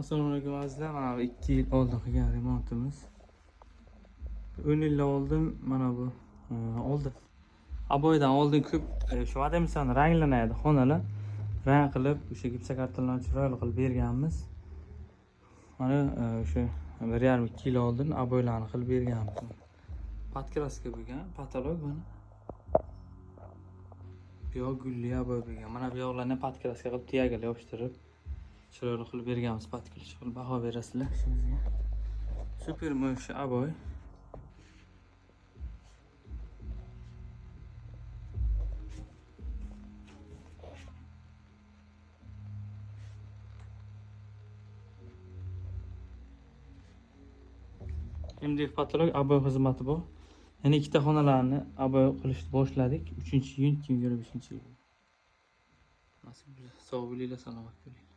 Assalomu alaykum azizlar. Mana bu 2 yil oldin qilgan remontimiz. 10 yil oldin mana bu oldin. Aboydan oldin ko'p shu adamsan ranglanadi xonalar. Rang qilib o'sha gipsokartonlarni chiroyli qilib berganmiz. Mana o'sha 1,5-2 yil oldin aboylarni qilib berganmiz. Podkraska bo'lgan, patolog mana. Bu yoq gulli aboy bo'lgan. Mana bu yoqlarni podkraska qilib tiyaga yopishtirib chiroyli qilib berganmiz. Podkraska qilib baho berasizlar ishimizga. Super mo'shi aboy. Endi patolog aboy xizmati bu. Yana ikkita xonalarni aboy qilishni boshladik. 3-iyun 2025-yil. Nasib bo'lsa sog' bo'linglar, salomat bo'ling.